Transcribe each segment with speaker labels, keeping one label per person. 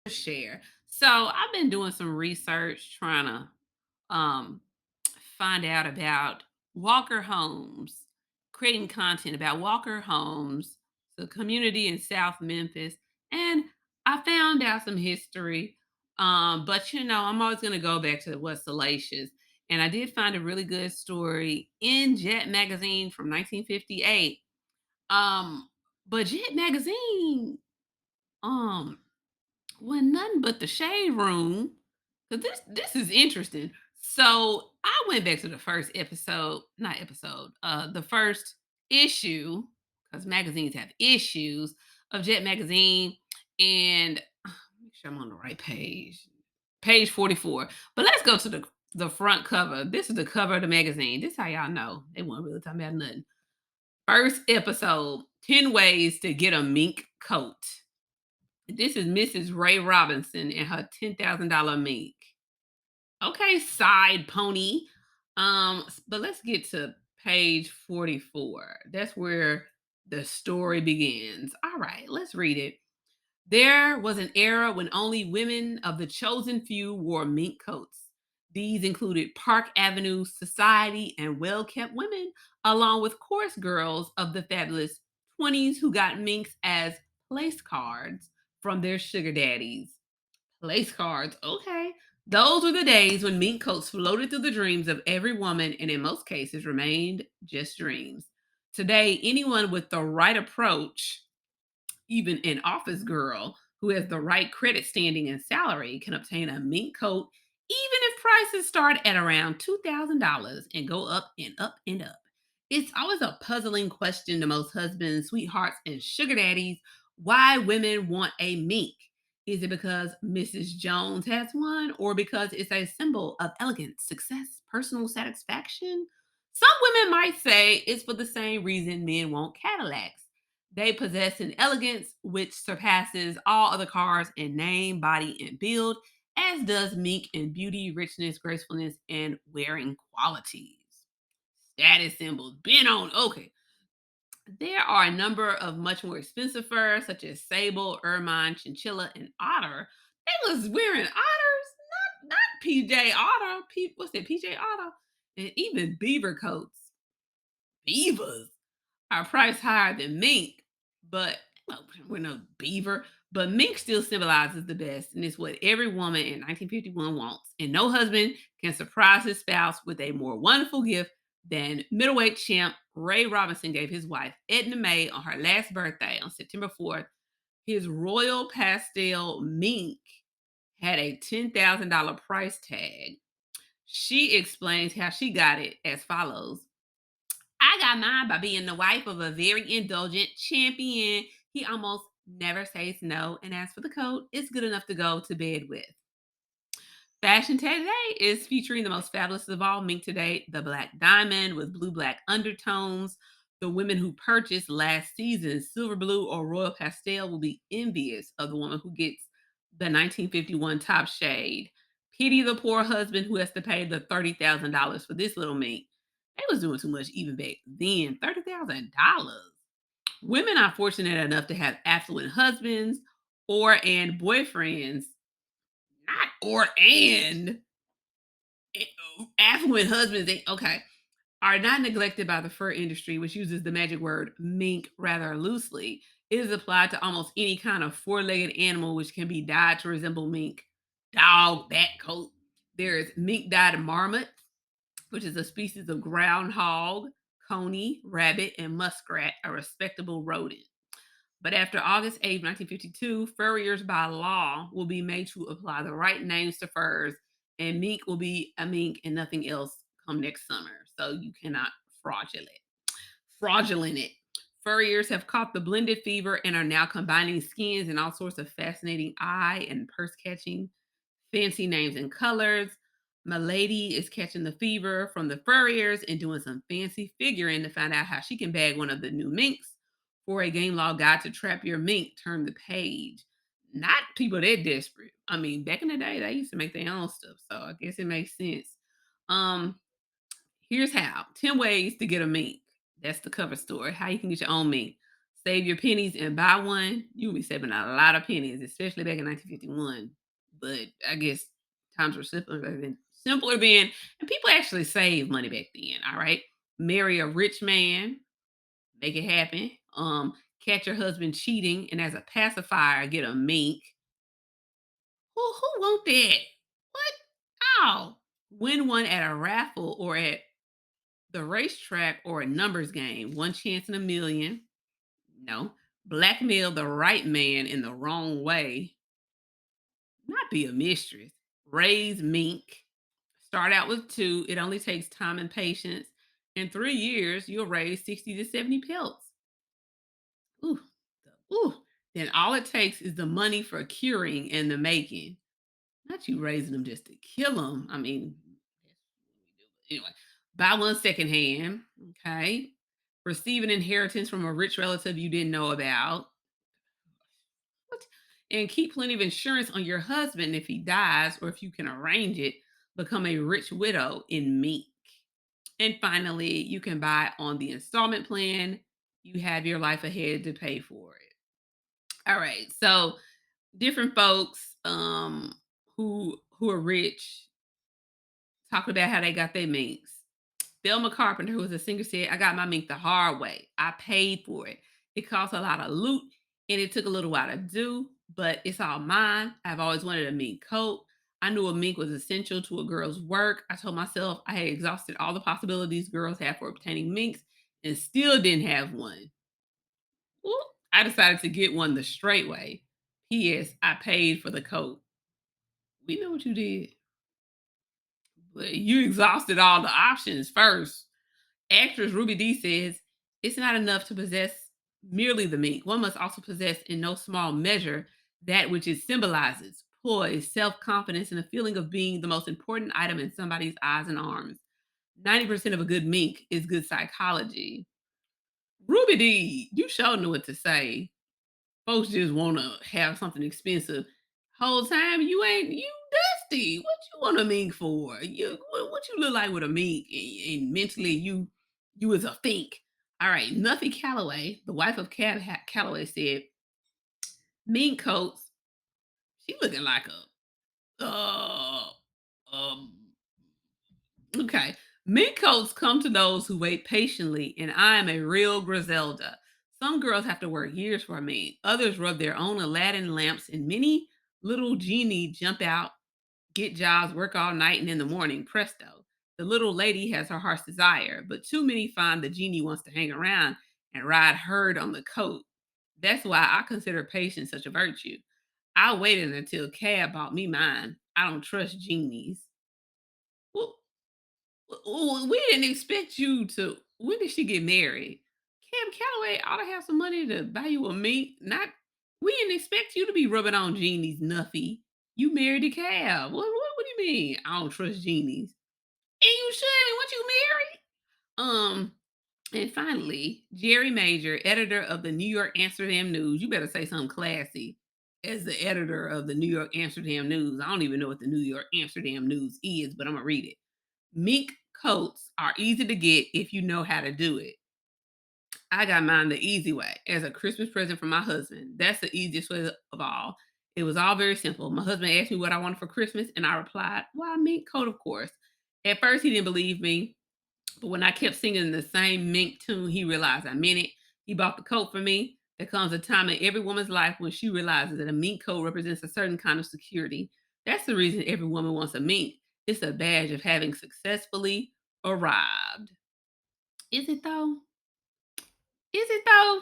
Speaker 1: Share. So I've been doing some research trying to um find out about Walker Homes, creating content about Walker Homes, the community in South Memphis, and I found out some history. But I'm always gonna go back to what's salacious. And I did find a really good story in Jet magazine from 1958. Um, but Jet magazine, um, well, nothing but the shade room. Cause this is interesting. So I went back to the first episode, not episode, the first issue, because magazines have issues of Jet magazine, and make sure I'm on the right page. Page 44. But let's go to the front cover. This is the cover of the magazine. This how y'all know they weren't really talking about nothing. First episode: 10 ways to get a mink coat. This is Mrs. Ray Robinson and her $10,000 mink. Okay, side pony. But let's get to page 44. That's where the story begins. All right, let's read it. There was an era when only women of the chosen few wore mink coats. These included Park Avenue society and well kept women, along with course girls of the fabulous 20s who got minks as place cards from their sugar daddies. Place cards, okay. Those were the days when mink coats floated through the dreams of every woman and in most cases remained just dreams. Today, anyone with the right approach, even an office girl who has the right credit standing and salary, can obtain a mink coat, even if prices start at around $2,000 and go up and up and up. It's always a puzzling question to most husbands, sweethearts, and sugar daddies why women want a mink. Is it because Mrs. Jones has one, or because it's a symbol of elegance, success, personal satisfaction? Some women might say it's for the same reason men want Cadillacs. They possess an elegance which surpasses all other cars in name, body, and build, as does Mink in beauty, richness, gracefulness, and wearing qualities. Status symbols. Been on. Okay. There are a number of much more expensive furs, such as sable, ermine, chinchilla, and otter. They was wearing otters, not PJ Otter. What's that? PJ Otter, and even beaver coats. Beavers are priced higher than mink, but well, we're no beaver. But mink still symbolizes the best, and it's what every woman in 1951 wants. And no husband can surprise his spouse with a more wonderful gift than middleweight champ Ray Robinson gave his wife Edna Mae on her last birthday on September 4th. His royal pastel mink had a $10,000 price tag. She explains how she got it as follows. I got mine by being the wife of a very indulgent champion. He almost never says no. And as for the coat, it's good enough to go to bed with. Fashion Today is featuring the most fabulous of all mink today, the black diamond with blue black undertones. The women who purchased last season's silver blue or royal pastel will be envious of the woman who gets the 1951 top shade. Pity the poor husband who has to pay the $30,000 for this little mink. They was doing too much even back then. $30,000. Women are fortunate enough to have affluent husbands or and boyfriends, not or and affluent husbands. Okay, are not neglected by the fur industry, which uses the magic word mink rather loosely. It is applied to almost any kind of four-legged animal which can be dyed to resemble mink. Dog, bat coat. There is mink dyed marmot, which is a species of groundhog, coney, rabbit, and muskrat, a respectable rodent. But after August 8th, 1952, furriers by law will be made to apply the right names to furs, and mink will be a mink and nothing else come next summer. So you cannot fraudulent. Fraudulent it. Furriers have caught the blended fever and are now combining skins in all sorts of fascinating eye and purse catching fancy names and colors. Milady is catching the fever from the furriers and doing some fancy figuring to find out how she can bag one of the new minks for a game law guide to trap your mink. Turn the page. Not people that desperate. I mean, back in the day, they used to make their own stuff, so I guess it makes sense. Um, Here's how: 10 ways to get a mink. That's the cover story. How you can get your own mink. Save your pennies and buy one. You'll be saving a lot of pennies, especially back in 1951. But I guess times were simpler then, and people actually saved money back then. All right, marry a rich man, make it happen. Catch your husband cheating, and as a pacifier, get a mink. Who want that? What? How? Win one at a raffle or at the racetrack or a numbers game. One chance in a million. No. Blackmail the right man in the wrong way. Not be a mistress. Raise mink. Start out with two. It only takes time and patience. In 3 years, you'll raise 60 to 70 pelts. Ooh. Ooh. Then all it takes is the money for curing and the making. Not you raising them just to kill them. I mean, that's what we do. But anyway, buy one secondhand. Okay. Receive an inheritance from a rich relative you didn't know about. What? And keep plenty of insurance on your husband if he dies, or if you can arrange it, become a rich widow in Mink. And finally, you can buy on the installment plan. You have your life ahead to pay for it. All right. So different folks who are rich talking about how they got their minks. Thelma Carpenter, who was a singer, said, I got my mink the hard way. I paid for it. It cost a lot of loot and it took a little while to do, but it's all mine. I've always wanted a mink coat. I knew a mink was essential to a girl's work. I told myself I had exhausted all the possibilities girls have for obtaining minks and still didn't have one. Well, I decided to get one the straight way. P.S. I paid for the coat. We know what you did, but you exhausted all the options first. Actress Ruby Dee says it's not enough to possess merely the mink. One must also possess, in no small measure, that which it symbolizes: poise, self confidence, and a feeling of being the most important item in somebody's eyes and arms. 90% of a good mink is good psychology. Ruby Dee, you sure know what to say. Folks just want to have something expensive. Whole time you dusty. What you want a mink for? What you look like with a mink, and mentally you is a fink. All right, Nuffy Calloway, the wife of Calloway, said mink coats. She looking like a um okay. Mink coats come to those who wait patiently, and I am a real Griselda. Some girls have to work years for me. Others rub their own Aladdin lamps, and many little genie jump out, get jobs, work all night, and in the morning, presto. The little lady has her heart's desire, but too many find the genie wants to hang around and ride herd on the coat. That's why I consider patience such a virtue. I waited until Cab bought me mine. I don't trust genies. Well, we didn't expect you to. When did she get married? Cam Calloway ought to have some money to buy you a mink. Not, we didn't expect you to be rubbing on genies, Nuffy. You married a cab. What do you mean? I don't trust genies. And you shouldn't. What you married? And finally, Jerry Major, editor of the New York Amsterdam News. You better say something classy. As the editor of the New York Amsterdam News, I don't even know what the New York Amsterdam News is, but I'm gonna read it. Mink coats are easy to get if you know how to do it. I got mine the easy way as a Christmas present from my husband. That's the easiest way of all. It was all very simple. My husband asked me what I wanted for Christmas, and I replied, "Well, a mink coat, of course." At first, he didn't believe me, but when I kept singing the same mink tune, he realized I meant it. He bought the coat for me. There comes a time in every woman's life when she realizes that a mink coat represents a certain kind of security. That's the reason every woman wants a mink. It's a badge of having successfully arrived. Is it though? Is it though?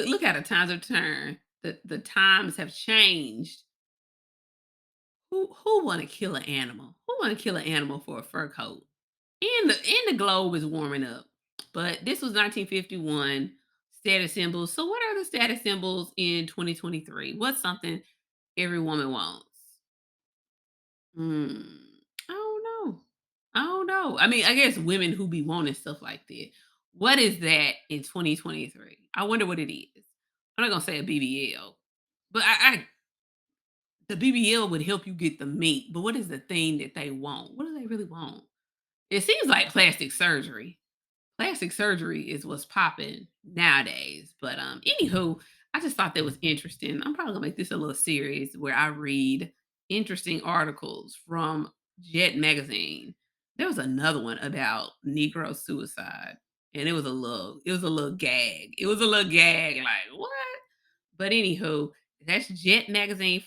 Speaker 1: Look how the times have turned. The times have changed. Who want to kill an animal? Who want to kill an animal for a fur coat? And the globe is warming up. But this was 1951 status symbols. So what are the status symbols in 2023? What's something every woman wants? Hmm. I don't know. I don't know. I mean, I guess women who be wanting stuff like that. What is that in 2023? I wonder what it is. I'm not gonna say a BBL, but the BBL would help you get the meat. But what is the thing that they want? What do they really want? It seems like plastic surgery. plastic surgery is what's popping nowadays. But anywho, I just thought that was interesting. I'm probably gonna make this a little series where I read interesting articles from Jet magazine. There was another one about Negro suicide, and it was a little gag. It was a little gag, like what? But anywho, that's Jet magazine